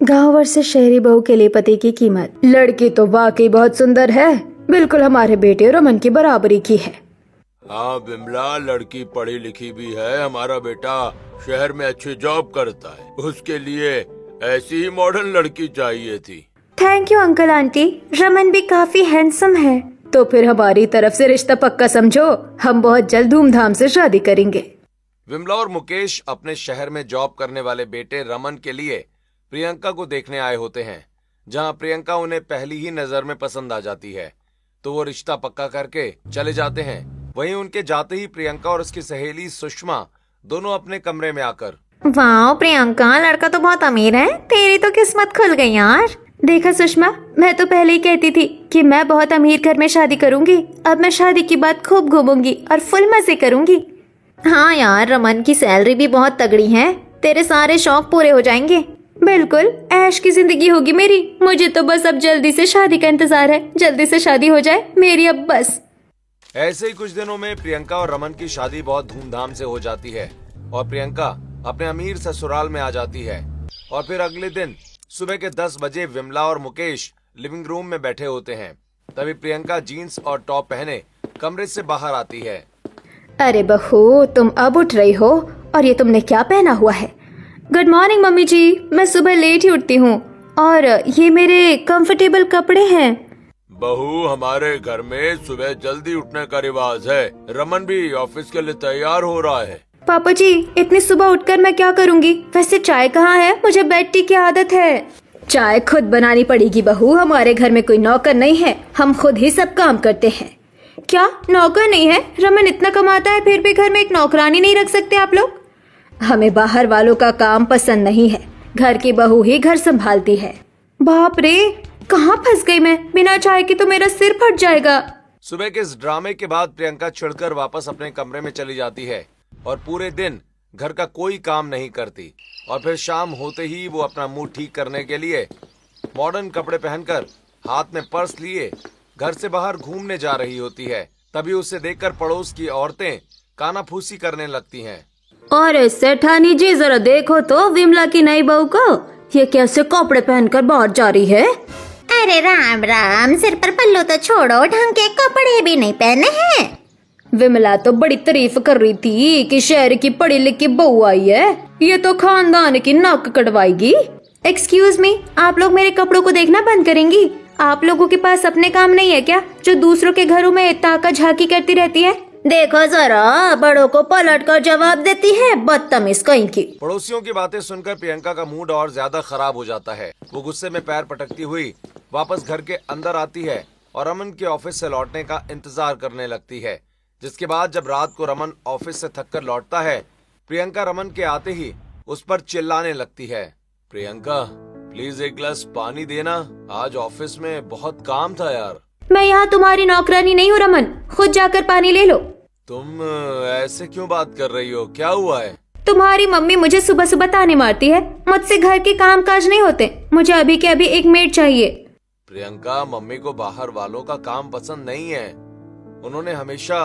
गांव से शहरी बहू के लिए पति की कीमत। लड़की तो वाकई बहुत सुंदर है, बिल्कुल हमारे बेटे रमन की बराबरी की है। हाँ बिमला, लड़की पढ़ी लिखी भी है। हमारा बेटा शहर में अच्छी जॉब करता है, उसके लिए ऐसी ही मॉडर्न लड़की चाहिए थी। Thank you uncle aunty, Raman भी काफी हैंडसम है। तो फिर हमारी तरफ से रिश्ता पक्का समझो, हम बहुत जल्द धूमधाम से शादी करेंगे। विमला और मुकेश अपने शहर में जॉब करने वाले बेटे रमन के लिए प्रियंका को देखने आए होते हैं। जहां प्रियंका उन्हें पहली ही नजर में पसंद आ जाती है तो वो रिश्ता पक्का करके चले जाते हैं। वहीं उनके जाते ही प्रियंका और उसकी सहेली सुषमा दोनों अपने कमरे में आकर, वाह प्रियंका, लड़का तो बहुत अमीर है, तेरी तो किस्मत खुल गई यार। देखा सुषमा, मैं तो पहले ही कहती थी कि मैं बहुत अमीर घर में शादी करूंगी। अब मैं शादी की बात खूब घूमूंगी और फुल मजे करूंगी। हाँ यार, रमन की सैलरी भी बहुत तगड़ी है, तेरे सारे शौक पूरे हो जाएंगे। बिल्कुल ऐश की जिंदगी होगी मेरी। मुझे तो बस अब जल्दी से शादी का इंतजार है, जल्दी से शादी हो जाए मेरी अब बस। ऐसे ही कुछ दिनों में प्रियंका और रमन की शादी बहुत धूमधाम से हो जाती है और प्रियंका अपने अमीर ससुराल में आ जाती है। और फिर अगले दिन सुबह के 10 बजे विमला और मुकेश लिविंग रूम में बैठे होते हैं। तभी प्रियंका जीन्स और टॉप पहने कमरे से बाहर आती है। अरे बहू, तुम अब उठ रही हो और ये तुमने क्या पहना हुआ है? गुड मॉर्निंग मम्मी जी, मैं सुबह लेट ही उठती हूँ और ये मेरे कंफर्टेबल कपड़े हैं। बहू, हमारे घर में सुबह जल्दी उठने का रिवाज है। रमन भी ऑफिस के लिए तैयार हो रहा है। पापा जी, इतनी सुबह उठकर मैं क्या करूँगी? वैसे चाय कहाँ है? मुझे बेड टी की आदत है। चाय खुद बनानी पड़ेगी बहू, हमारे घर में कोई नौकर नहीं है, हम खुद ही सब काम करते हैं। क्या नौकर नहीं है? रमन इतना कमाता है फिर भी घर में एक नौकरानी नहीं रख सकते आप लोग? हमें बाहर वालों का काम पसंद नहीं है, घर की बहू ही घर संभालती है। बाप रे, कहाँ फंस गई मैं? बिना चाय के तो मेरा सिर फट जाएगा। सुबह के इस ड्रामे के बाद प्रियंका चिढ़कर वापस अपने कमरे में चली जाती है और पूरे दिन घर का कोई काम नहीं करती। और फिर शाम होते ही वो अपना मूड ठीक करने के लिए मॉडर्न कपड़े पहनकर हाथ में पर्स लिए घर से बाहर घूमने जा रही होती है। तभी उसे देखकर पड़ोस की औरतें कानाफूसी करने लगती हैं। और सेठानी जी, जरा देखो तो विमला की नई बहू को, ये कैसे कपड़े पहनकर बाहर जा रही है? अरे राम राम, सिर पर पल्लू तो छोड़ो, ढंग के कपड़े भी नहीं पहने हैं। विमला तो बड़ी तारीफ कर रही थी कि शहर की पढ़ी लिखी बहू आई है, ये तो खानदान की नाक कटवाएगी। एक्सक्यूज मी, आप लोग मेरे कपड़ों को देखना बंद करेंगी? आप लोगों के पास अपने काम नहीं है क्या, जो दूसरों के घरों में ताका झाकी करती रहती है? देखो जरा, बड़ों को पलट कर जवाब देती है, बदतमीज कहीं की। पड़ोसियों की बातें सुनकर प्रियंका का मूड और ज्यादा खराब हो जाता है। वो गुस्से में पैर पटकती हुई वापस घर के अंदर आती है और रमन के ऑफिस से लौटने का इंतजार करने लगती है। जिसके बाद जब रात को रमन ऑफिस से थककर लौटता है, प्रियंका रमन के आते ही उस पर चिल्लाने लगती है। प्रियंका, प्लीज एक गिलास पानी देना, आज ऑफिस में बहुत काम था यार। मैं यहाँ तुम्हारी नौकरानी नहीं हूँ रमन, खुद जाकर पानी ले लो। तुम ऐसे क्यों बात कर रही हो, क्या हुआ है? तुम्हारी मम्मी मुझे सुबह सुबह ताने मारती है, मुझसे घर के काम काज नहीं होते, मुझे अभी के अभी एक मेड चाहिए। प्रियंका, मम्मी को बाहर वालों का काम पसंद नहीं है, उन्होंने हमेशा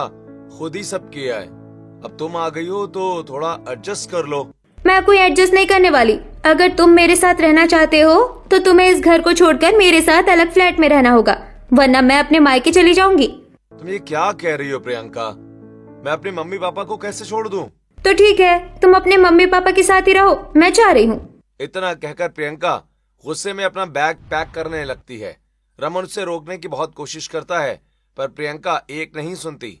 खुद ही सब किया है। अब तुम आ गई हो तो थोड़ा एडजस्ट कर लो। मैं कोई एडजस्ट नहीं करने वाली। अगर तुम मेरे साथ रहना चाहते हो तो तुम्हें इस घर को छोड़कर मेरे साथ अलग फ्लैट में रहना होगा, वरना मैं अपने मायके चली जाऊंगी। तुम ये क्या कह रही हो प्रियंका? मैं अपने मम्मी पापा को कैसे छोड़ दूं? तो ठीक है, तुम अपने मम्मी पापा के साथ ही रहो, मैं जा रही हूँ। इतना कहकर प्रियंका गुस्से में अपना बैग पैक करने लगती है। रमन उसे रोकने की बहुत कोशिश करता है पर प्रियंका एक नहीं सुनती।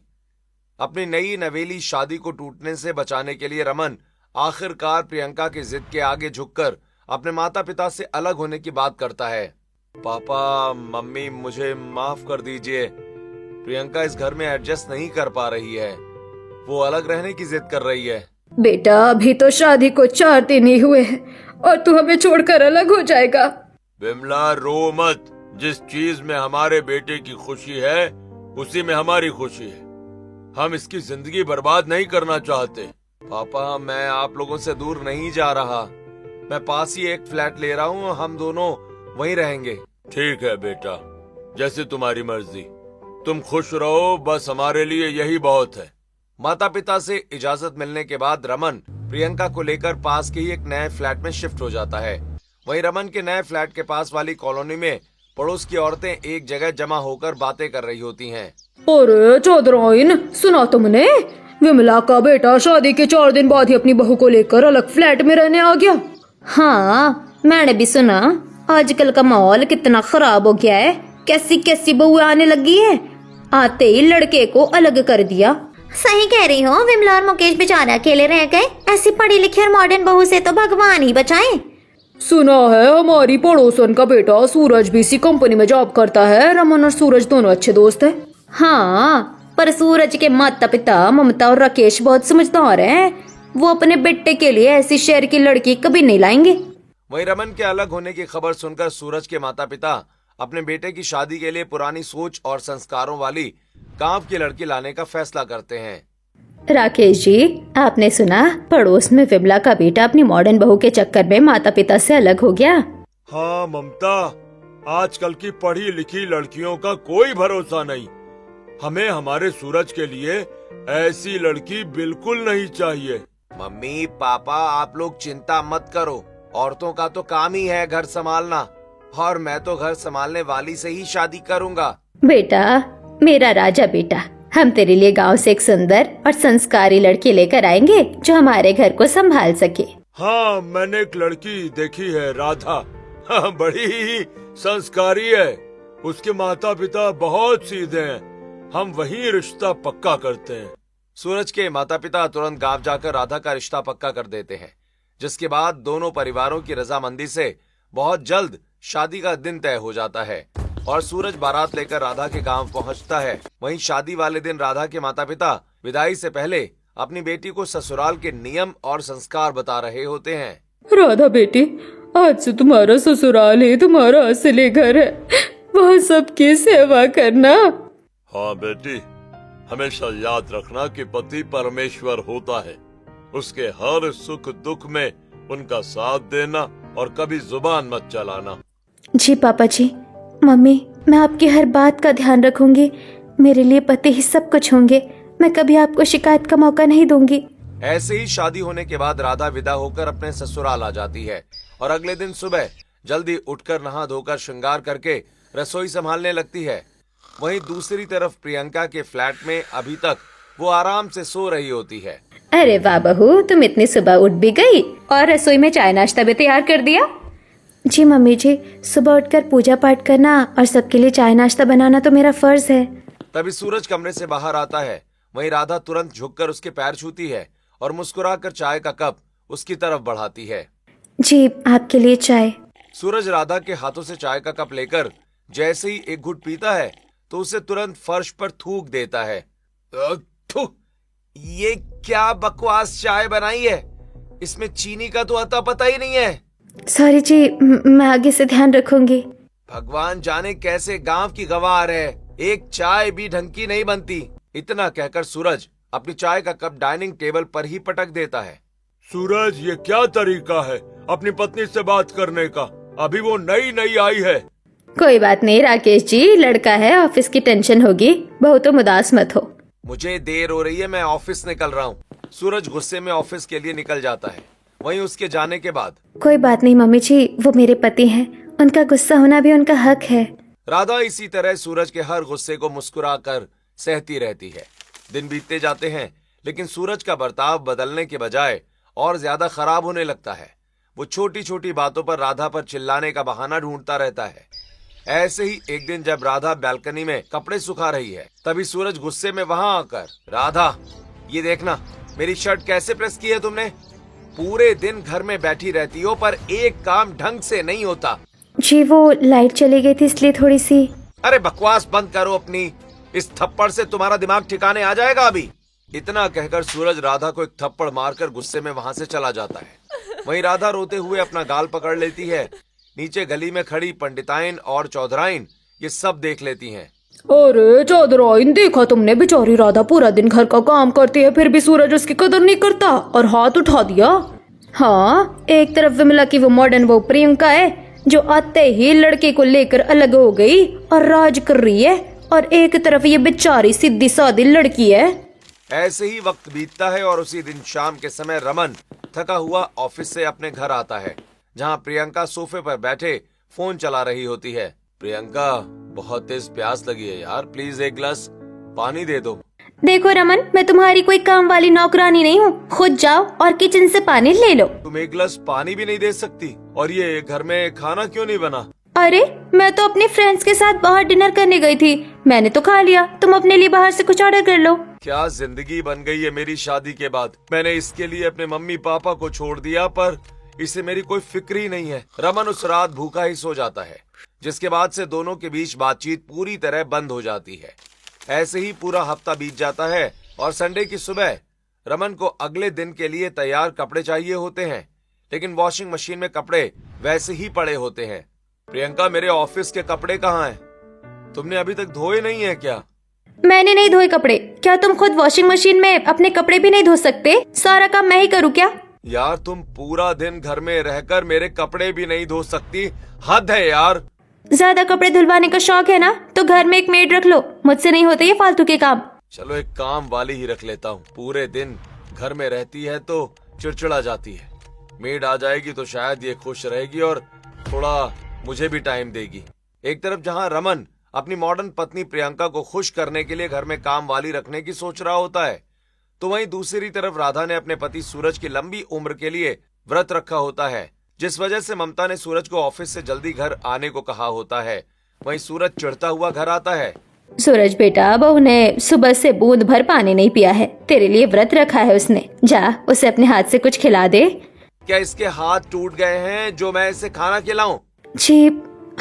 अपनी नई नवेली शादी को टूटने से बचाने के लिए रमन आखिरकार प्रियंका की जिद के आगे झुककर अपने माता पिता से अलग होने की बात करता है। पापा, मम्मी, मुझे माफ कर दीजिए। प्रियंका इस घर में एडजस्ट नहीं कर पा रही है, वो अलग रहने की जिद कर रही है। बेटा, अभी तो शादी को 4 दिन ही हुए हैं और तू हमें छोड़कर अलग हो जाएगा। बिमला, रो मत। जिस चीज में हमारे बेटे की खुशी है उसी में हमारी खुशी है। हम इसकी जिंदगी बर्बाद नहीं करना चाहते। पापा, मैं आप लोगों से दूर नहीं जा रहा, मैं पास ही एक फ्लैट ले रहा हूँ, हम दोनों वहीं रहेंगे। ठीक है बेटा, जैसे तुम्हारी मर्जी, तुम खुश रहो, बस हमारे लिए यही बहुत है। माता पिता से इजाजत मिलने के बाद रमन प्रियंका को लेकर पास के ही एक नए फ्लैट में शिफ्ट हो जाता है। वहीं रमन के नए फ्लैट के पास वाली कॉलोनी में पड़ोस की औरतें एक जगह जमा होकर बातें कर रही होती हैं। अरे चौधराइन, सुना तुमने? विमला का बेटा शादी के 4 दिन बाद ही अपनी बहू को लेकर अलग फ्लैट में रहने आ गया। हाँ, मैंने भी सुना। आजकल का माहौल कितना खराब हो गया है। कैसी कैसी बहुएं आने लगी है। आते ही लड़के को अलग कर दिया। सही कह रही हो, विमला और मुकेश बेचारे अकेले रह गए। ऐसी पढ़ी लिखी और मॉडर्न बहू से तो भगवान ही बचाए। सुना है हमारी पड़ोसन का बेटा सूरज भी इसी कंपनी में जॉब करता है। रमन और सूरज दोनों अच्छे दोस्त हैं। हाँ, पर सूरज के माता पिता ममता और राकेश बहुत समझदार हैं। वो अपने बेटे के लिए ऐसी शहर की लड़की कभी नहीं लाएंगे। वहीं रमन के अलग होने की खबर सुनकर सूरज के माता पिता अपने बेटे की शादी के लिए पुरानी सोच और संस्कारों वाली गांव की लड़की लाने का फैसला करते हैं। राकेश जी, आपने सुना पड़ोस में विमला का बेटा अपनी मॉडर्न बहू के चक्कर में माता पिता से अलग हो गया। हाँ ममता, आजकल की पढ़ी लिखी लड़कियों का कोई भरोसा नहीं। हमें हमारे सूरज के लिए ऐसी लड़की बिल्कुल नहीं चाहिए। मम्मी पापा, आप लोग चिंता मत करो। औरतों का तो काम ही है घर संभालना, और मैं तो घर संभालने वाली से ही शादी करूंगा। बेटा, मेरा राजा बेटा, हम तेरे लिए गांव से एक सुंदर और संस्कारी लड़की लेकर आएंगे जो हमारे घर को संभाल सके। हाँ, मैंने एक लड़की देखी है, राधा। हाँ, बड़ी ही संस्कारी है। उसके माता पिता बहुत सीधे हैं। हम वही रिश्ता पक्का करते हैं। सूरज के माता पिता तुरंत गांव जाकर राधा का रिश्ता पक्का कर देते हैं, जिसके बाद दोनों परिवारों की रजामंदी से बहुत जल्द शादी का दिन तय हो जाता है और सूरज बारात लेकर राधा के गांव पहुंचता है। वहीं शादी वाले दिन राधा के माता पिता विदाई से पहले अपनी बेटी को ससुराल के नियम और संस्कार बता रहे होते हैं। राधा बेटी, आज से तुम्हारा ससुराल ही तुम्हारा असली घर है। वहाँ सबकी सेवा करना। हाँ बेटी, हमेशा याद रखना कि पति परमेश्वर होता है। उसके हर सुख दुख में उनका साथ देना और कभी जुबान मत चलाना। जी पापा जी, मम्मी, मैं आपकी हर बात का ध्यान रखूंगी। मेरे लिए पति ही सब कुछ होंगे। मैं कभी आपको शिकायत का मौका नहीं दूंगी। ऐसे ही शादी होने के बाद राधा विदा होकर अपने ससुराल आ जाती है और अगले दिन सुबह जल्दी उठकर नहा धोकर श्रृंगार करके रसोई संभालने लगती है। वहीं दूसरी तरफ प्रियंका के फ्लैट में अभी तक वो आराम से सो रही होती है। अरे वाह बहू, तुम इतनी सुबह उठ भी गई और रसोई में चाय नाश्ता भी तैयार कर दिया। जी मम्मी जी, सुबह उठकर पूजा पाठ करना और सबके लिए चाय नाश्ता बनाना तो मेरा फर्ज है। तभी सूरज कमरे से बाहर आता है। वहीं राधा तुरंत झुककर उसके पैर छूती है और मुस्कुराकर चाय का कप उसकी तरफ बढ़ाती है। जी, आपके लिए चाय। सूरज राधा के हाथों से चाय का कप लेकर जैसे ही एक घुट पीता है तो उसे तुरंत फर्श पर थूक देता है। थू, ये क्या बकवास चाय बनाई है? इसमें चीनी का तो अता पता ही नहीं है। सॉरी जी, मैं आगे से ध्यान रखूंगी। भगवान जाने कैसे गांव की गवार है, एक चाय भी ढंग की नहीं बनती। इतना कहकर सूरज अपनी चाय का कप डाइनिंग टेबल पर ही पटक देता है। सूरज, ये क्या तरीका है अपनी पत्नी से बात करने का? अभी वो नई नई आई है। कोई बात नहीं राकेश जी, लड़का है, ऑफिस की टेंशन होगी। बहुत उदास मत हो। मुझे देर हो रही है, मैं ऑफिस निकल रहा हूँ। सूरज गुस्से में ऑफिस के लिए निकल जाता है। वहीं उसके जाने के बाद कोई बात नहीं मम्मी जी, वो मेरे पति हैं, उनका गुस्सा होना भी उनका हक है। राधा इसी तरह सूरज के हर गुस्से को मुस्कुरा कर सहती रहती है। दिन बीतते जाते हैं, लेकिन सूरज का बर्ताव बदलने के बजाय और ज्यादा खराब होने लगता है। वो छोटी छोटी बातों पर राधा पर चिल्लाने का बहाना ढूंढता रहता है। ऐसे ही एक दिन जब राधा बालकनी में कपड़े सुखा रही है, तभी सूरज गुस्से में वहां आकर, राधा, ये देखना मेरी शर्ट कैसे प्रेस की है तुमने? पूरे दिन घर में बैठी रहती हो पर एक काम ढंग से नहीं होता। जी, वो लाइट चली गई थी इसलिए थोड़ी सी। अरे बकवास बंद करो अपनी, इस थप्पड़ से तुम्हारा दिमाग ठिकाने आ जाएगा अभी। इतना कहकर सूरज राधा को एक थप्पड़ मारकर गुस्से में वहां से चला जाता है। वहीं राधा रोते हुए अपना गाल पकड़ लेती है। नीचे गली में खड़ी पंडिताइन और चौधराइन ये सब देख लेती हैं। अरे चौधराइन, देखा तुमने, बेचारी राधा पूरा दिन घर का काम करती है फिर भी सूरज उसकी कदर नहीं करता और हाथ उठा दिया। हाँ, एक तरफ विमला की वो मॉडर्न वो प्रियंका है जो आते ही लड़के को लेकर अलग हो गई और राज कर रही है, और एक तरफ ये बेचारी सीधी सादी लड़की है। ऐसे ही वक्त बीतता है और उसी दिन शाम के समय रमन थका हुआ ऑफिस से अपने घर आता है, जहां प्रियंका सोफे पर बैठे फोन चला रही होती है। प्रियंका, बहुत तेज प्यास लगी है यार, प्लीज एक गिलास पानी दे दो। देखो रमन, मैं तुम्हारी कोई काम वाली नौकरानी नहीं हूँ। खुद जाओ और किचन से पानी ले लो। तुम एक गिलास पानी भी नहीं दे सकती? और ये घर में खाना क्यों नहीं बना? अरे, मैं तो अपने फ्रेंड्स के साथ बाहर डिनर करने गई थी, मैंने तो खा लिया। तुम अपने लिए बाहर से कुछ ऑर्डर कर लो। क्या जिंदगी बन गई है मेरी शादी के बाद। मैंने इसके लिए अपने मम्मी पापा को छोड़ दिया, पर इसे मेरी कोई फिक्र ही नहीं है। रमन उस रात भूखा ही सो जाता है, जिसके बाद से दोनों के बीच बातचीत पूरी तरह बंद हो जाती है। ऐसे ही पूरा हफ्ता बीत जाता है और संडे की सुबह रमन को अगले दिन के लिए तैयार कपड़े चाहिए होते हैं, लेकिन वॉशिंग मशीन में कपड़े वैसे ही पड़े होते हैं। प्रियंका, मेरे ऑफिस के कपड़े कहाँ हैं? तुमने अभी तक धोए नहीं है क्या? मैंने नहीं धोए कपड़े। क्या तुम खुद वॉशिंग मशीन में अपने कपड़े भी नहीं धो सकते? सारा काम मैं ही करूँ क्या? यार, तुम पूरा दिन घर में रहकर मेरे कपड़े भी नहीं धो सकती, हद है यार। ज्यादा कपड़े धुलवाने का शौक है ना, तो घर में एक मेड रख लो। मुझसे नहीं होते ये फालतू के काम। चलो एक काम वाली ही रख लेता हूँ। पूरे दिन घर में रहती है तो चिड़चिड़ा जाती है। मेड आ जाएगी तो शायद ये खुश रहेगी और थोड़ा मुझे भी टाइम देगी। एक तरफ जहाँ रमन अपनी मॉडर्न पत्नी प्रियंका को खुश करने के लिए घर में काम वाली रखने की सोच रहा होता है, तो वहीं दूसरी तरफ राधा ने अपने पति सूरज की लंबी उम्र के लिए व्रत रखा होता है, जिस वजह से ममता ने सूरज को ऑफिस से जल्दी घर आने को कहा होता है। वहीं सूरज चिढ़ता हुआ घर आता है। सूरज बेटा, बहू ने सुबह से बूंद भर पानी नहीं पिया है, तेरे लिए व्रत रखा है उसने। जा, उसे अपने हाथ से कुछ खिला दे। क्या इसके हाथ टूट गए हैं जो मैं इसे खाना खिलाऊं? जी,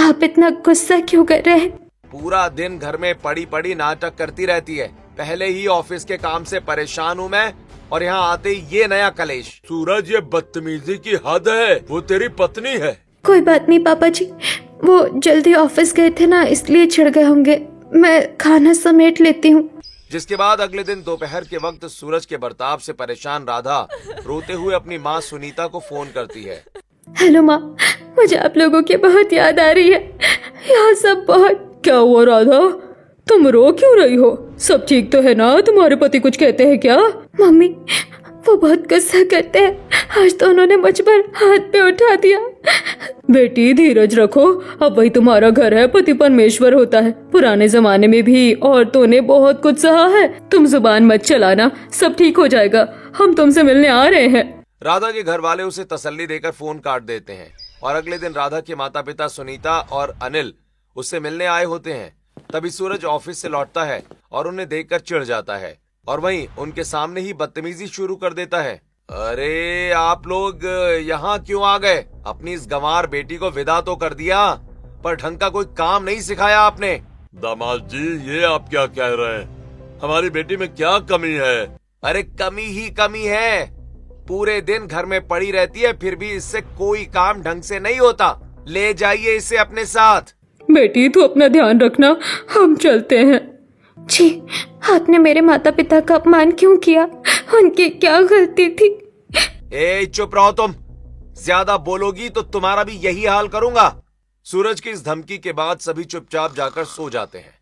आप इतना गुस्सा क्यों कर रहे हैं? पूरा दिन घर में पड़ी पड़ी नाटक करती रहती है। पहले ही ऑफिस के काम से परेशान हूँ मैं, और यहाँ आते ही ये नया कलेश। सूरज, ये बदतमीजी की हद है। वो तेरी पत्नी है। कोई बात नहीं पापा जी, वो जल्दी ऑफिस गए थे ना, इसलिए चिढ़ गए होंगे। मैं खाना समेट लेती हूँ। जिसके बाद अगले दिन दोपहर के वक्त सूरज के बर्ताव से परेशान राधा रोते हुए अपनी माँ सुनीता को फोन करती है। हेलो माँ, मुझे आप लोगों की बहुत याद आ रही है। यहाँ सब बहुत। क्या हुआ राधा, तुम रो क्यों रही हो? सब ठीक तो है ना? तुम्हारे पति कुछ कहते हैं क्या? मम्मी, वो बहुत गुस्सा करते हैं। आज तो उन्होंने मुझ पर हाथ पे उठा दिया। बेटी धीरज रखो, अब वही तुम्हारा घर है, पति परमेश्वर होता है। पुराने जमाने में भी औरतों ने बहुत कुछ सहा है। तुम जुबान मत चलाना, सब ठीक हो जाएगा। हम तुमसे मिलने आ रहे हैं। राधा के घर वाले उसे तसल्ली देकर फोन काट देते हैं और अगले दिन राधा के माता पिता सुनीता और अनिल उससे मिलने आए होते हैं। तभी सूरज ऑफिस से लौटता है और उन्हें देखकर चिढ़ जाता है और वहीं उनके सामने ही बदतमीजी शुरू कर देता है। अरे, आप लोग यहाँ क्यों आ गए? अपनी इस गंवार बेटी को विदा तो कर दिया, पर ढंग का कोई काम नहीं सिखाया आपने। दामाद जी, ये आप क्या कह रहे हैं? हमारी बेटी में क्या कमी है? अरे, कमी ही कमी है। पूरे दिन घर में पड़ी रहती है, फिर भी इससे कोई काम ढंग से नहीं होता। ले जाइए इसे अपने साथ। बेटी, तू अपना ध्यान रखना, हम चलते हैं। जी, आपने मेरे माता पिता का अपमान क्यों किया? उनकी क्या गलती थी? ए, चुप रहो तुम। ज्यादा बोलोगी तो तुम्हारा भी यही हाल करूंगा। सूरज की इस धमकी के बाद सभी चुपचाप जाकर सो जाते हैं,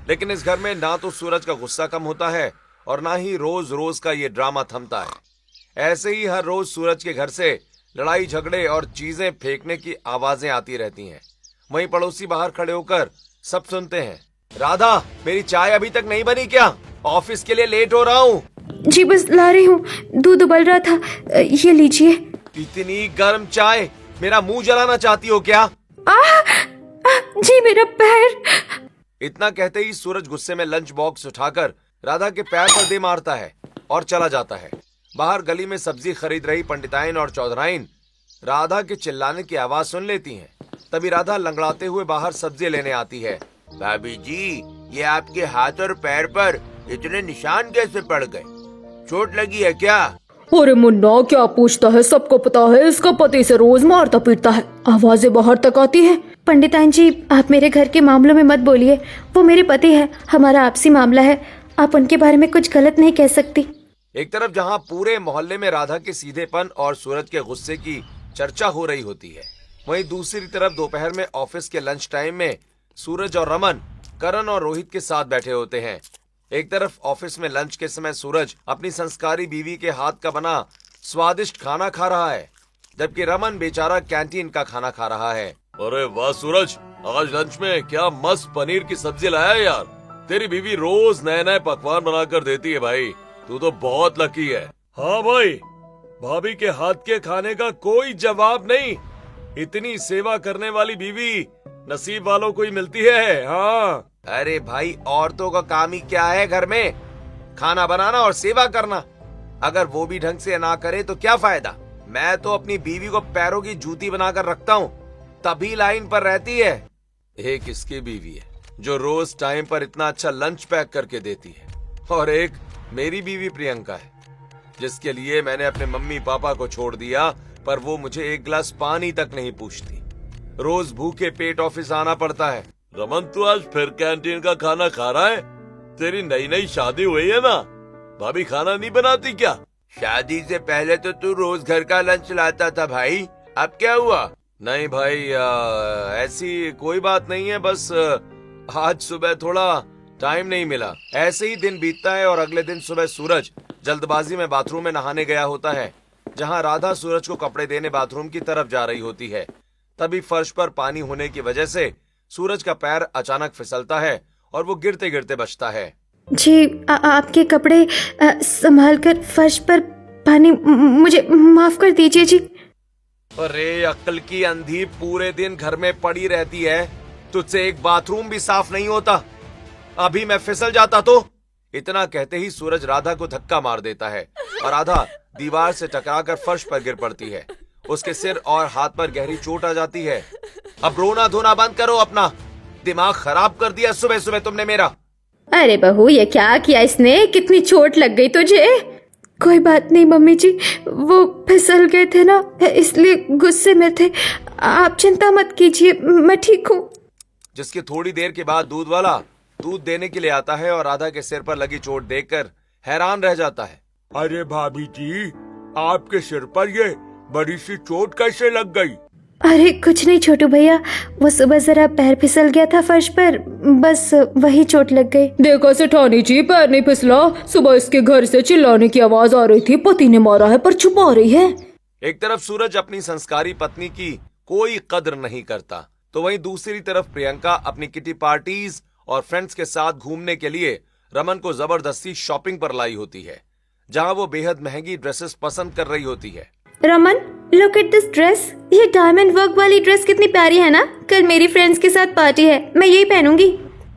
लेकिन इस घर में ना तो सूरज का गुस्सा कम होता है और ना ही रोज रोज का ये ड्रामा थमता है। ऐसे ही हर रोज सूरज के घर से लड़ाई झगड़े और चीजें फेंकने की आवाजें आती रहती हैं। वहीं पड़ोसी बाहर खड़े होकर सब सुनते हैं। राधा, मेरी चाय अभी तक नहीं बनी क्या? ऑफिस के लिए लेट हो रहा हूँ। जी, बस ला रही हूँ, दूध उबल रहा था, ये लीजिए। इतनी गर्म चाय, मेरा मुंह जलाना चाहती हो क्या? जी, मेरा पैर। इतना कहते ही सूरज गुस्से में लंच बॉक्स उठाकर राधा के पैर पर दे मारता है और चला जाता है। बाहर गली में सब्जी खरीद रही पंडिताइन और चौधराइन राधा के चिल्लाने की आवाज सुन लेती हैं। तभी राधा लंगड़ाते हुए बाहर सब्जी लेने आती है। भाभी जी, ये आपके हाथ और पैर पर इतने निशान कैसे पड़ गए? चोट लगी है क्या? अरे मुन्ना, क्या पूछता है? सबको पता है इसका पति इसे रोज मारता पीटता है। आवाजें बाहर तक आती है। पंडिताइन जी, आप मेरे घर के मामलों में मत बोलिए। वो मेरे पति है, हमारा आपसी मामला है। आप उनके बारे में कुछ गलत नहीं कह सकती। एक तरफ जहां पूरे मोहल्ले में राधा के सीधेपन और सूरज के गुस्से की चर्चा हो रही होती है, वहीं दूसरी तरफ दोपहर में ऑफिस के लंच टाइम में सूरज और रमन करण और रोहित के साथ बैठे होते हैं। एक तरफ ऑफिस में लंच के समय सूरज अपनी संस्कारी बीवी के हाथ का बना स्वादिष्ट खाना खा रहा है। जबकि रमन बेचारा कैंटीन का खाना खा रहा है। अरे वाह सूरज, आज लंच में क्या मस्त पनीर की सब्जी लाया है यार। तेरी बीवी रोज नए नए पकवान बनाकर देती है भाई, तू तो बहुत लकी है। हाँ भाई, भाभी के हाथ के खाने का कोई जवाब नहीं। इतनी सेवा करने वाली बीवी नसीब वालों को ही मिलती है। हाँ अरे भाई, औरतों का काम ही क्या है घर में? खाना बनाना और सेवा करना। अगर वो भी ढंग से ना करे तो क्या फायदा। मैं तो अपनी बीवी को पैरों की जूती बनाकर रखता हूँ, तभी लाइन पर रहती है। एक इसकी बीवी है जो रोज टाइम पर इतना अच्छा लंच पैक करके देती है, और एक मेरी बीवी प्रियंका है जिसके लिए मैंने अपने मम्मी पापा को छोड़ दिया, पर वो मुझे एक गिलास पानी तक नहीं पूछती। रोज भूखे पेट ऑफिस आना पड़ता है। रमन, तू आज फिर कैंटीन का खाना खा रहा है? तेरी नई नई शादी हुई है ना, भाभी खाना नहीं बनाती क्या? शादी से पहले तो तू रोज घर का लंच लाता था भाई, अब क्या हुआ? नहीं भाई, ऐसी कोई बात नहीं है, बस आज सुबह थोड़ा टाइम नहीं मिला। ऐसे ही दिन बीतता है और अगले दिन सुबह सूरज जल्दबाजी में बाथरूम में नहाने गया होता है, जहां राधा सूरज को कपड़े देने बाथरूम की तरफ जा रही होती है। तभी फर्श पर पानी होने की वजह से सूरज का पैर अचानक फिसलता है और वो गिरते गिरते बचता है। जी आपके कपड़े संभाल कर फर्श पर पानी, मुझे माफ कर दीजिए जी। अरे अक्ल की अंधी, पूरे दिन घर में पड़ी रहती है, तुझसे एक बाथरूम भी साफ नहीं होता। अभी मैं फिसल जाता तो। इतना कहते ही सूरज राधा को धक्का मार देता है और राधा दीवार से टकराकर फर्श पर गिर पड़ती है। उसके सिर और हाथ पर गहरी चोट आ जाती है। अब रोना धोना बंद करो अपना, दिमाग खराब कर दिया सुबह सुबह तुमने मेरा। अरे बहू, ये क्या किया इसने? कितनी चोट लग गई तुझे? कोई बात नहीं मम्मी जी, वो फिसल गए थे ना, इसलिए गुस्से में थे। आप चिंता मत कीजिए, मैं ठीक हूँ। जिसकी थोड़ी देर के बाद दूध वाला दूध देने के लिए आता है और राधा के सिर पर लगी चोट देखकर हैरान रह जाता है। अरे भाभी जी, आपके सिर पर ये बड़ी सी चोट कैसे लग गई? अरे कुछ नहीं छोटू भैया, वो सुबह जरा पैर फिसल गया था फर्श पर, बस वही चोट लग गई। देखा सेठानी जी, पैर नहीं फिसला। सुबह इसके घर से चिल्लाने की आवाज आ रही थी, पति ने मारा है पर छुपा रही है। एक तरफ सूरज अपनी संस्कारी पत्नी की कोई कद्र नहीं करता, तो वहीं दूसरी तरफ प्रियंका अपनी किटी पार्टीज और फ्रेंड्स के साथ घूमने के लिए रमन को जबरदस्ती शॉपिंग पर लाई होती है, जहां वो बेहद महंगी ड्रेसेस पसंद कर रही होती है। Raman, look at this dress. ये डायमंड वर्क वाली ड्रेस कितनी प्यारी है ना। कल मेरी फ्रेंड्स के साथ पार्टी है, मैं यही पहनूंगी।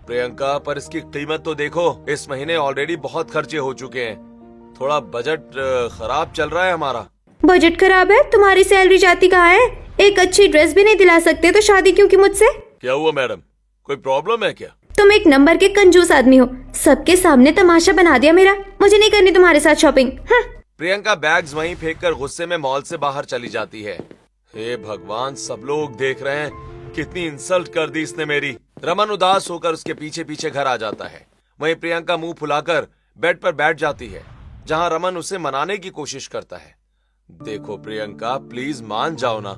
प्रियंका, पर इसकी कीमत तो देखो। इस महीने ऑलरेडी बहुत खर्चे हो चुके हैं, थोड़ा बजट खराब चल रहा है हमारा। बजट खराब है? तुम्हारी सैलरी जाती कहाँ है? एक अच्छी ड्रेस भी नहीं दिला सकते तो शादी क्यों की मुझसे? क्या हुआ मैडम, कोई प्रॉब्लम है क्या? तुम एक नंबर के कंजूस आदमी हो, सबके सामने तमाशा बना दिया मेरा। मुझे नहीं करनी तुम्हारे साथ शॉपिंग। प्रियंका बैग्स वहीं फेंककर गुस्से में मॉल से बाहर चली जाती है। हे भगवान, सब लोग देख रहे हैं, कितनी इंसल्ट कर दी इसने मेरी। रमन उदास होकर उसके पीछे पीछे घर आ जाता है। वहीं प्रियंका मुंह फुलाकर बेड पर बैठ जाती है, जहां रमन उसे मनाने की कोशिश करता है। देखो प्रियंका, प्लीज मान जाओ ना,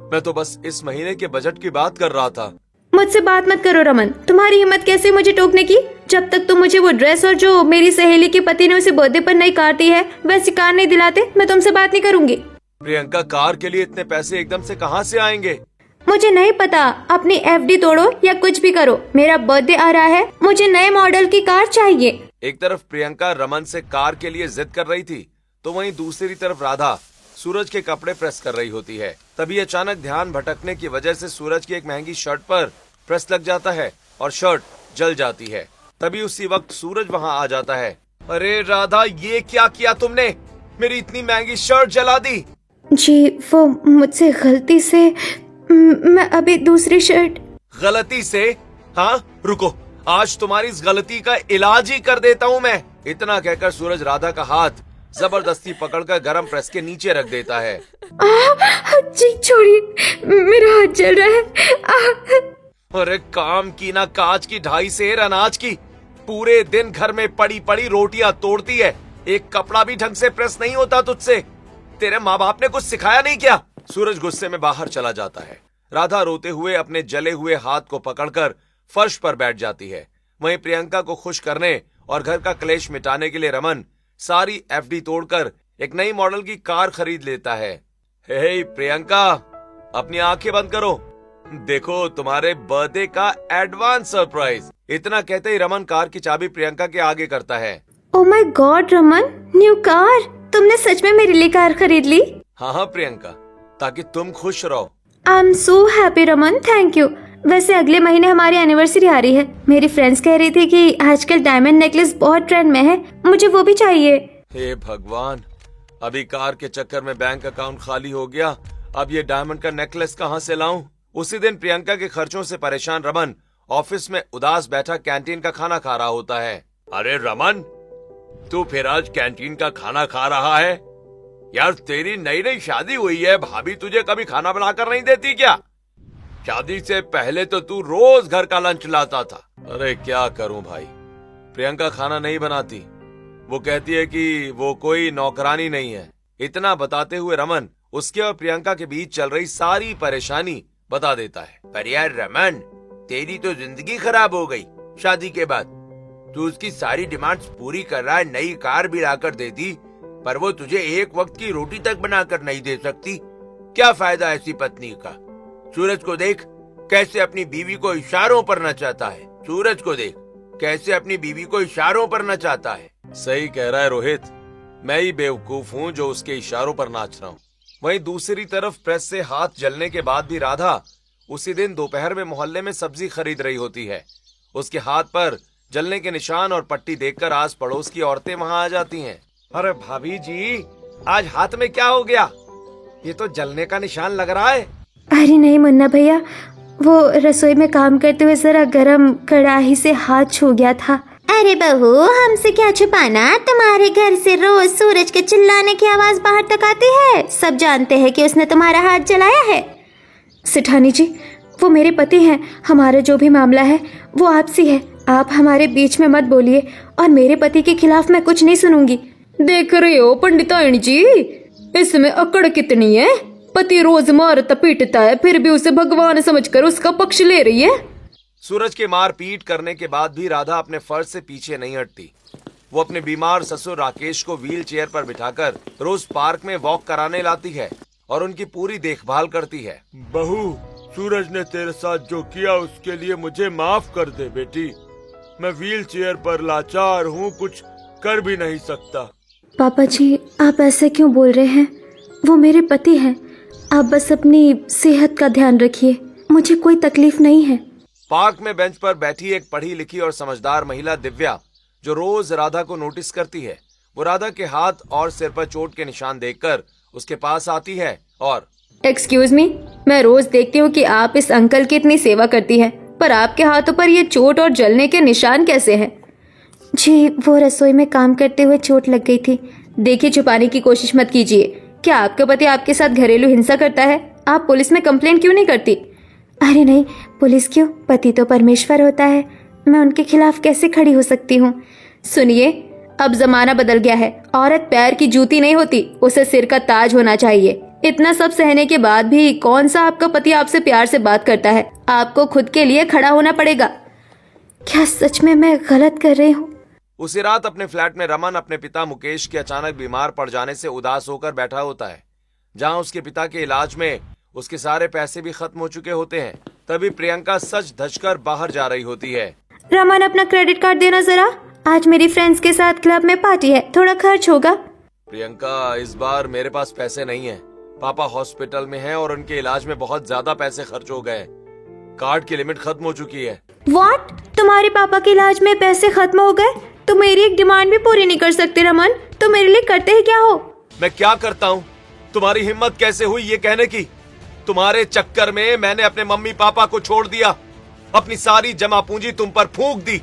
मैं तो बस इस महीने के बजट की बात कर रहा था। मुझसे बात मत करो रमन, तुम्हारी हिम्मत कैसे मुझे टोकने की? जब तक तुम मुझे वो ड्रेस और जो मेरी सहेली के पति ने उसे बर्थडे पर नई कार दी है वैसी कार नहीं दिलाते, मैं तुमसे बात नहीं करूंगी। प्रियंका, कार के लिए इतने पैसे एकदम से कहां से आएंगे? मुझे नहीं पता, अपनी एफडी तोड़ो या कुछ भी करो, मेरा बर्थडे आ रहा है, मुझे नए मॉडल की कार चाहिए। एक तरफ प्रियंका रमन से कार के लिए जिद कर रही थी, तो वहीं दूसरी तरफ राधा सूरज के कपड़े प्रेस कर रही होती है। तभी अचानक ध्यान भटकने की वजह से सूरज की एक महंगी शर्ट पर प्रेस लग जाता है और शर्ट जल जाती है। तभी उसी वक्त सूरज वहां आ जाता है। अरे राधा, ये क्या किया तुमने? मेरी इतनी महंगी शर्ट जला दी। जी वो मुझसे गलती से, मैं अभी दूसरी शर्ट। गलती से? हाँ, रुको, आज तुम्हारी इस गलती का इलाज ही कर देता हूँ मैं। इतना कहकर सूरज राधा का हाथ जबरदस्ती पकड़कर गरम प्रेस के नीचे रख देता है। जी छोड़िए, मेरा हाथ जल रहा है। अरे काम की ना काज की, 2.5 सेर अनाज की, पूरे दिन घर में पड़ी पड़ी रोटियां तोड़ती है, एक कपड़ा भी ढंग से प्रेस नहीं होता तुझसे। तेरे माँ बाप ने कुछ सिखाया नहीं क्या? सूरज गुस्से में बाहर चला जाता है। राधा रोते हुए अपने जले हुए हाथ को पकड़कर फर्श पर बैठ जाती है। वहीं प्रियंका को खुश करने और घर का क्लेश मिटाने के लिए रमन सारी एफडी तोड़कर एक नई मॉडल की कार खरीद लेता है। हे प्रियंका, अपनी आंखें बंद करो। देखो तुम्हारे बर्थडे का एडवांस सरप्राइज। इतना कहते ही रमन कार की चाबी प्रियंका के आगे करता है। Oh my God Raman, new car! तुमने सच में मेरे लिए कार खरीद ली? हाँ हाँ प्रियंका, ताकि तुम खुश रहो। I am so happy Raman, thank you. वैसे अगले महीने हमारी एनिवर्सरी आ रही है। मेरी फ्रेंड्स कह रही थी कि आजकल डायमंड नेकलेस बहुत ट्रेंड में है, मुझे वो भी चाहिए। हे भगवान, अभी कार के चक्कर में बैंक अकाउंट खाली हो गया। अब ये डायमंड का नेकलेस कहाँ से लाऊं? उसी दिन प्रियंका के खर्चों से परेशान रमन ऑफिस में उदास बैठा कैंटीन का खाना खा रहा होता है। अरे रमन, तू फिर आज कैंटीन का खाना खा रहा है? यार तेरी नई नई शादी हुई है, भाभी तुझे कभी खाना बनाकर नहीं देती क्या? शादी से पहले तो तू रोज घर का लंच लाता था। अरे क्या करूं भाई, प्रियंका खाना नहीं बनाती। वो कहती है कि वो कोई नौकरानी नहीं है। इतना बताते हुए रमन उसके और प्रियंका के बीच चल रही सारी परेशानी बता देता है। पर यार रमन, तेरी तो जिंदगी खराब हो गई शादी के बाद। तू उसकी सारी डिमांड्स पूरी कर रहा है, नई कार भी लाकर देती, पर वो तुझे एक वक्त की रोटी तक बनाकर नहीं दे सकती। क्या फायदा ऐसी पत्नी का? सूरज को देख कैसे अपनी बीवी को इशारों पर नचाता है। सूरज को देख कैसे अपनी बीवी को इशारों पर नचाता है। सही कह रहा है रोहित, मैं ही बेवकूफ हूँ जो उसके इशारों पर नाच रहा हूँ। वहीं दूसरी तरफ प्रेस से हाथ जलने के बाद भी राधा उसी दिन दोपहर में मोहल्ले में सब्जी खरीद रही होती है। उसके हाथ पर जलने के निशान और पट्टी देखकर आस पड़ोस की औरतें वहां आ जाती हैं। अरे भाभी जी, आज हाथ में क्या हो गया? ये तो जलने का निशान लग रहा है। अरे नहीं मुन्ना भैया, वो रसोई में काम करते हुए जरा गरम कढ़ाई से हाथ छू गया था। अरे बहू, हमसे क्या छुपाना? तुम्हारे घर से रोज सूरज के चिल्लाने की आवाज बाहर तक आती है। सब जानते हैं कि उसने तुम्हारा हाथ जलाया है। सेठानी जी, वो मेरे पति हैं। हमारा जो भी मामला है वो आपसी है। आप हमारे बीच में मत बोलिए और मेरे पति के खिलाफ मैं कुछ नहीं सुनूंगी। देख रहे हो पंडितायन जी, इसमें अकड़ कितनी है। पति रोज मारता पीटता है, फिर भी उसे भगवान समझकर उसका पक्ष ले रही है। सूरज के मार पीट करने के बाद भी राधा अपने फर्ज से पीछे नहीं हटती। वो अपने बीमार ससुर राकेश को व्हील चेयर पर बिठाकर रोज पार्क में वॉक कराने लाती है और उनकी पूरी देखभाल करती है। बहू, सूरज ने तेरे साथ जो किया उसके लिए मुझे माफ कर दे बेटी। मैं व्हील चेयर पर लाचार हूँ, कुछ कर भी नहीं सकता। पापा जी, आप ऐसे क्यों बोल रहे हैं? वो मेरे पति हैं। आप बस अपनी सेहत का ध्यान रखिए, मुझे कोई तकलीफ नहीं है। पार्क में बेंच पर बैठी एक पढ़ी लिखी और समझदार महिला दिव्या, जो रोज राधा को नोटिस करती है, वो राधा के हाथ और सिर पर चोट के निशान देखकर उसके पास आती है और एक्सक्यूज मी, मैं रोज देखती हूँ कि आप इस अंकल की इतनी सेवा करती हैं, पर आपके हाथों पर ये चोट और जलने के निशान कैसे हैं? जी, वो रसोई में काम करते हुए चोट लग गई थी। देखिए, छुपाने की कोशिश मत कीजिए। क्या आपका पति आपके साथ घरेलू हिंसा करता है? आप पुलिस में कंप्लेंट क्यों नहीं करती? अरे नहीं, पुलिस क्यों? पति तो परमेश्वर होता है। मैं उनके खिलाफ कैसे खड़ी हो सकती हूँ? सुनिए, अब जमाना बदल गया है। औरत पैर की जूती नहीं होती, उसे सिर का ताज होना चाहिए। इतना सब सहने के बाद भी कौन सा आपका पति आपसे प्यार से बात करता है? आपको खुद के लिए खड़ा होना पड़ेगा। क्या सच में मैं गलत कर रही हूँ? उसी रात अपने फ्लैट में रमन अपने पिता मुकेश के अचानक बीमार पड़ जाने से उदास होकर बैठा होता है। जहां उसके पिता के इलाज में उसके सारे पैसे भी खत्म हो चुके होते हैं, तभी प्रियंका सच धजकर बाहर जा रही होती है। रमन, अपना क्रेडिट कार्ड देना जरा। आज मेरी फ्रेंड्स के साथ क्लब में पार्टी है, थोड़ा खर्च होगा। प्रियंका, इस बार मेरे पास पैसे नहीं है। पापा हॉस्पिटल में हैं और उनके इलाज में बहुत ज्यादा पैसे खर्च हो गए। कार्ड की लिमिट खत्म हो चुकी है। व्हाट? तुम्हारे पापा के इलाज में पैसे खत्म हो गए? तुम मेरी एक डिमांड भी पूरी नहीं कर सकते रमन। तुम मेरे लिए करते ही क्या हो? मैं क्या करता हूँ? तुम्हारी हिम्मत कैसे हुई ये कहने की? तुम्हारे चक्कर में मैंने अपने मम्मी पापा को छोड़ दिया, अपनी सारी जमा पूंजी तुम पर फूंक दी,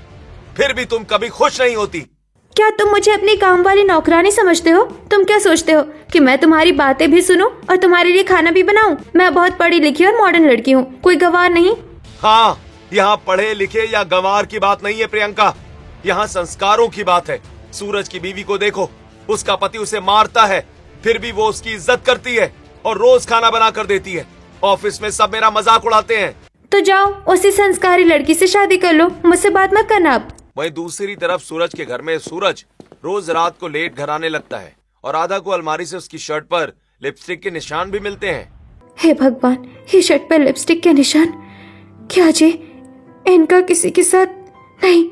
फिर भी तुम कभी खुश नहीं होती। क्या तुम मुझे अपनी काम वाली नौकरानी समझते हो? तुम क्या सोचते हो कि मैं तुम्हारी बातें भी सुनूं और तुम्हारे लिए खाना भी बनाऊं? मैं बहुत पढ़ी लिखी और मॉडर्न लड़की हूँ, कोई गवार नहीं। हाँ, यहाँ पढ़े लिखे या गंवार की बात नहीं है प्रियंका, यहाँ संस्कारों की बात है। सूरज की बीवी को देखो, उसका पति उसे मारता है, फिर भी वो उसकी इज्जत करती है और रोज खाना बना कर देती है। ऑफिस में सब मेरा मजाक उड़ाते हैं। तो जाओ उसी संस्कारी लड़की से शादी कर लो, मुझसे बात मत करना अब। वहीं दूसरी तरफ सूरज के घर में सूरज रोज रात को लेट घर आने लगता है और राधा को अलमारी से उसकी शर्ट पर लिपस्टिक के निशान भी मिलते हैं। हे भगवान, ये शर्ट पर लिपस्टिक के निशान। क्या जी, इनका किसी के साथ नहीं?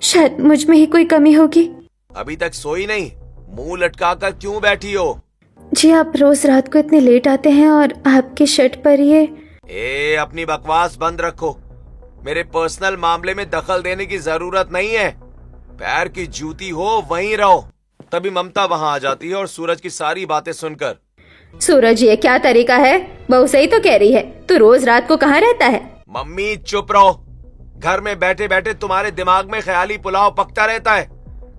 शायद मुझ में ही कोई कमी होगी। अभी तक सोई नहीं? मुंह लटका कर क्यों बैठी हो? जी, आप रोज रात को इतने लेट आते हैं और आपकी शर्ट पर ये। अपनी बकवास बंद रखो। मेरे पर्सनल मामले में दखल देने की जरूरत नहीं है। पैर की जूती हो वहीं रहो। तभी ममता वहां आ जाती है और सूरज की सारी बातें सुनकर। सूरज, ये क्या तरीका है? बहू सही तो कह रही है, तू रोज रात को कहाँ रहता है? मम्मी चुप रहो। घर में बैठे बैठे तुम्हारे दिमाग में ख्याली पुलाव पकता रहता है।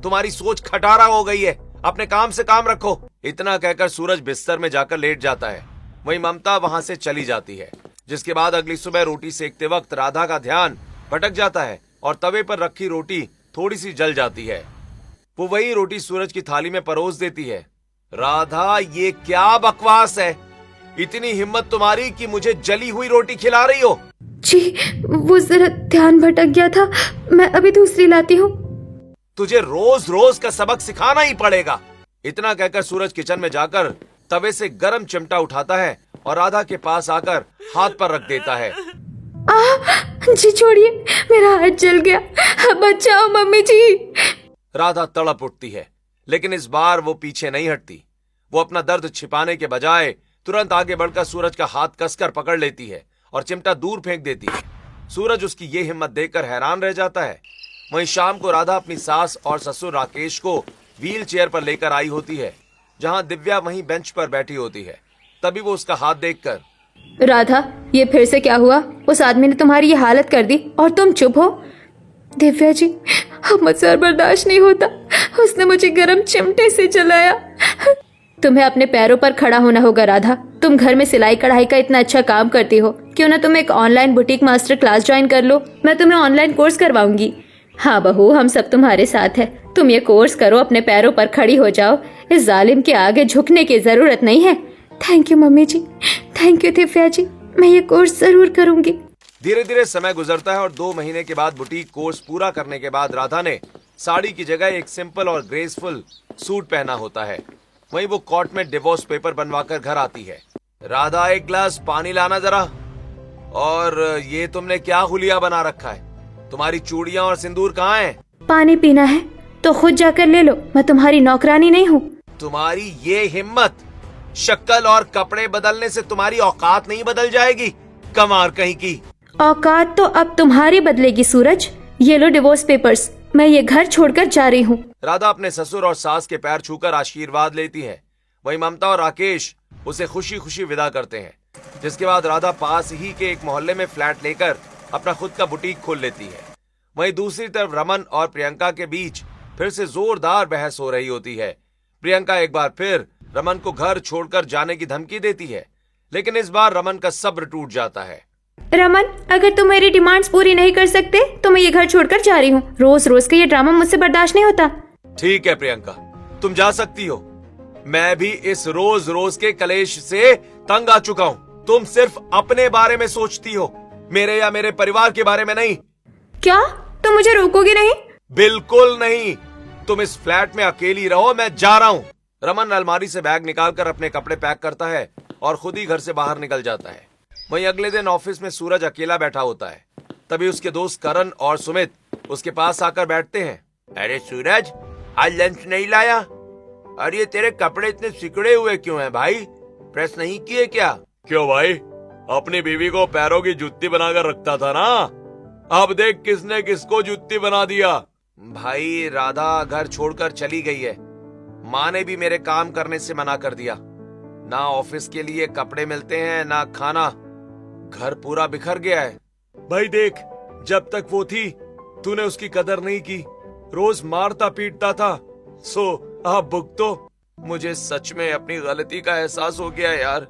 तुम्हारी सोच खटारा हो गई है। अपने काम से काम रखो। इतना कहकर सूरज बिस्तर में जाकर लेट जाता है। वहीं ममता वहां से चली जाती है, जिसके बाद अगली सुबह रोटी सेकते वक्त राधा का ध्यान भटक जाता है और तवे पर रखी रोटी थोड़ी सी जल जाती है। वो वही रोटी सूरज की थाली में परोस देती है। राधा, ये क्या बकवास है? इतनी हिम्मत तुम्हारी कि मुझे जली हुई रोटी खिला रही हो? जी, वो जरा ध्यान भटक गया था, मैं अभी दूसरी लाती हूँ। तुझे रोज रोज का सबक सिखाना ही पड़ेगा। इतना कहकर सूरज किचन में जाकर तवे से गरम चिमटा उठाता है और राधा के पास आकर हाथ पर रख देता है। जी छोड़िए, मेरा हाथ जल गया, बचाओ मम्मी जी। राधा तड़प उठती है, लेकिन इस बार वो पीछे नहीं हटती। वो अपना दर्द छिपाने के बजाय तुरंत आगे बढ़कर सूरज का हाथ कसकर पकड़ लेती है और चिमटा दूर फेंक देती है। सूरज उसकी ये हिम्मत देखकर हैरान रह जाता है। वहीं शाम को राधा अपनी सास और ससुर राकेश को व्हील चेयर पर लेकर आई होती है, जहां दिव्या वहीं बेंच पर बैठी होती है। तभी वो उसका हाथ देखकर, राधा, ये फिर से क्या हुआ? उस आदमी ने तुम्हारी ये हालत कर दी और तुम चुप हो? दिव्या जी, अब मुझसे और बर्दाश्त नहीं होता। उसने मुझे गरम चिमटे से जलाया। तुम्हें अपने पैरों पर खड़ा होना होगा राधा। तुम घर में सिलाई कढ़ाई का इतना अच्छा काम करती हो, क्यों ना तुम एक online boutique master class join कर लो। मैं तुम्हें ऑनलाइन कोर्स करवाऊंगी। हाँ बहू, हम सब तुम्हारे साथ है। तुम ये कोर्स करो, अपने पैरों पर खड़ी हो जाओ। इस जालिम के आगे झुकने की जरूरत नहीं है। Thank you mummy ji, thank you Divya ji, मैं ये कोर्स जरूर करूंगी। धीरे धीरे समय गुजरता है और 2 महीने के बाद बुटीक कोर्स पूरा करने के बाद राधा ने साड़ी की जगह एक सिंपल और ग्रेसफुल सूट पहना होता है। वहीं वो कोर्ट में डिवोर्स पेपर बनवाकर घर आती है। राधा, एक गिलास पानी लाना जरा। और ये तुमने क्या हुलिया बना रखा है? तुम्हारी चूड़ियां और सिंदूर कहाँ हैं? पानी पीना है तो खुद जाकर ले लो, मैं तुम्हारी नौकरानी नहीं हूँ। तुम्हारी ये हिम्मत! शक्ल और कपड़े बदलने से तुम्हारी औकात नहीं बदल जाएगी, कमार कहीं की। औकात तो अब तुम्हारी बदलेगी सूरज। ये लो डिवोर्स पेपर्स, मैं ये घर छोड़कर जा रही हूँ। राधा अपने ससुर और सास के पैर छूकर आशीर्वाद लेती है। वहीं ममता और राकेश उसे खुशी खुशी विदा करते हैं, जिसके बाद राधा पास ही के एक मोहल्ले में फ्लैट लेकर अपना खुद का बुटीक खोल लेती है। वहीं दूसरी तरफ रमन और प्रियंका के बीच फिर से जोरदार बहस हो रही होती है। प्रियंका एक बार फिर रमन को घर छोड़कर जाने की धमकी देती है, लेकिन इस बार रमन का सब्र टूट जाता है। रमन, अगर तुम मेरी डिमांड्स पूरी नहीं कर सकते तो मैं ये घर छोड़कर जा रही हूँ। रोज रोज का ये ड्रामा मुझसे बर्दाश्त नहीं होता। ठीक है प्रियंका, तुम जा सकती हो। मैं भी इस रोज रोज के कलेश से तंग आ चुका हूँ। तुम सिर्फ अपने बारे में सोचती हो, मेरे या मेरे परिवार के बारे में नहीं। क्या तुम मुझे रोकोगे नहीं? बिल्कुल नहीं। तुम इस फ्लैट में अकेली रहो, मैं जा रहा हूँ। रमन अलमारी से बैग निकालकर अपने कपड़े पैक करता है और खुद ही घर से बाहर निकल जाता है। वहीं अगले दिन ऑफिस में सूरज अकेला बैठा होता है। तभी उसके दोस्त करण और सुमित उसके पास आकर बैठते हैं। अरे सूरज, आज लंच नहीं लाया? अरे ये तेरे कपड़े इतने सिकुड़े हुए क्यों हैं भाई? प्रेस नहीं किए क्या? क्यों भाई, अपनी बीवी को पैरों की जुत्ती बनाकर रखता था ना, अब देख किसने किसको जुत्ती बना दिया। भाई, राधा घर छोड़कर चली गई है। माँ ने भी मेरे काम करने से मना कर दिया। ना ऑफिस के लिए कपड़े मिलते हैं, ना खाना। घर पूरा बिखर गया है। भाई देख, जब तक वो थी तूने उसकी कदर नहीं की, रोज मारता पीटता था। सो आप भुगतो। मुझे सच में अपनी गलती का एहसास हो गया यार।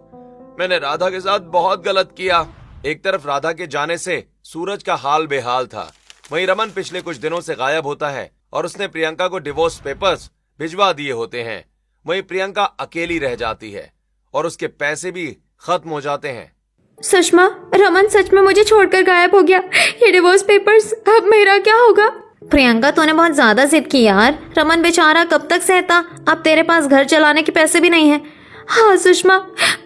मैंने राधा के साथ बहुत गलत किया। एक तरफ राधा के जाने से सूरज का हाल बेहाल था, वहीं रमन पिछले कुछ दिनों से गायब होता है और उसने प्रियंका को डिवोर्स पेपर्स भिजवा दिए होते हैं। वहीं प्रियंका अकेली रह जाती है और उसके पैसे भी खत्म हो जाते हैं। सुषमा, रमन सच में मुझे छोड़कर गायब हो गया। ये डिवोर्स पेपर्स, अब मेरा क्या होगा? प्रियंका, तूने बहुत ज्यादा जिद की यार। रमन बेचारा कब तक सहता? अब तेरे पास घर चलाने के पैसे भी नहीं है। हाँ सुषमा,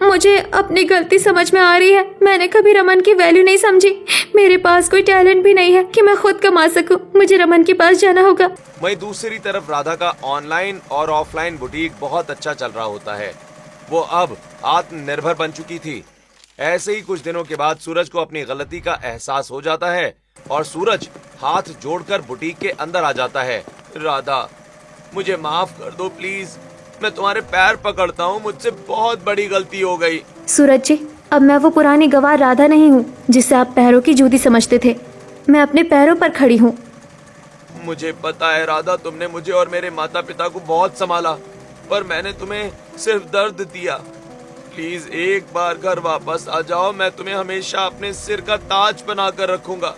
मुझे अपनी गलती समझ में आ रही है। मैंने कभी रमन की वैल्यू नहीं समझी। मेरे पास कोई टैलेंट भी नहीं है कि मैं खुद कमा सकूं। मुझे रमन के पास जाना होगा। वहीं दूसरी तरफ राधा का ऑनलाइन और ऑफलाइन बुटीक बहुत अच्छा चल रहा होता है। वो अब आत्मनिर्भर बन चुकी थी। ऐसे ही कुछ दिनों के बाद सूरज को अपनी गलती का एहसास हो जाता है और सूरज हाथ जोड़कर बुटीक के अंदर आ जाता है। राधा, मुझे माफ कर दो प्लीज। मैं तुम्हारे पैर पकड़ता हूँ, मुझसे बहुत बड़ी गलती हो गई। सूरज जी, अब मैं वो पुरानी गवार राधा नहीं हूँ जिसे आप पैरों की जूती समझते थे। मैं अपने पैरों पर खड़ी हूँ। मुझे पता है राधा, तुमने मुझे और मेरे माता पिता को बहुत संभाला, पर मैंने तुम्हें सिर्फ दर्द दिया। प्लीज एक बार घर वापस आ जाओ। मैं तुम्हें हमेशा अपने सिर का ताज बनाकर रखूंगा।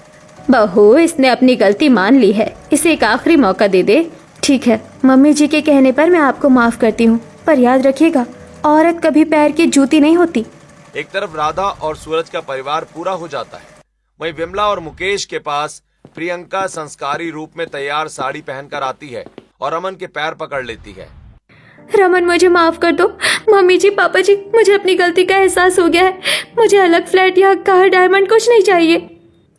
बहू, इसने अपनी गलती मान ली है। इसे एक आखिरी मौका दे दे। ठीक है, मम्मी जी के कहने पर मैं आपको माफ करती हूँ, पर याद रखिएगा, औरत कभी पैर की जूती नहीं होती। एक तरफ राधा और सूरज का परिवार पूरा हो जाता है, वहीं विमला और मुकेश के पास प्रियंका संस्कारी रूप में तैयार साड़ी पहनकर आती है और रमन के पैर पकड़ लेती है। रमन, मुझे माफ कर दो। मम्मी जी, पापा जी, मुझे अपनी गलती का एहसास हो गया है। मुझे अलग फ्लैट या कार, डायमंड कुछ नहीं चाहिए।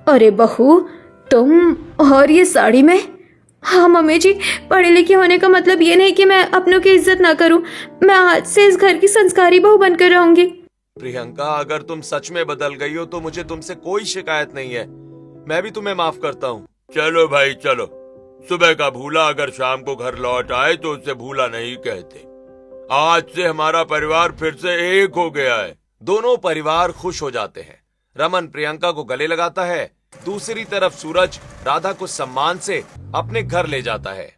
अरे बहू, तुम और ये साड़ी में? हाँ मम्मी जी, पढ़ी लिखी होने का मतलब ये नहीं कि मैं अपनों की इज्जत ना करूं। मैं आज से इस घर की संस्कारी बहू बनकर रहूंगी। प्रियंका, अगर तुम सच में बदल गई हो तो मुझे तुमसे कोई शिकायत नहीं है। मैं भी तुम्हें माफ करता हूँ। चलो भाई चलो। सुबह का भूला अगर शाम को घर लौट आए तो उसे भूला नहीं कहते। आज से हमारा परिवार फिर से एक हो गया है। दोनों परिवार खुश हो जाते हैं। रमन प्रियंका को गले लगाता है। दूसरी तरफ सूरज राधा को सम्मान से अपने घर ले जाता है।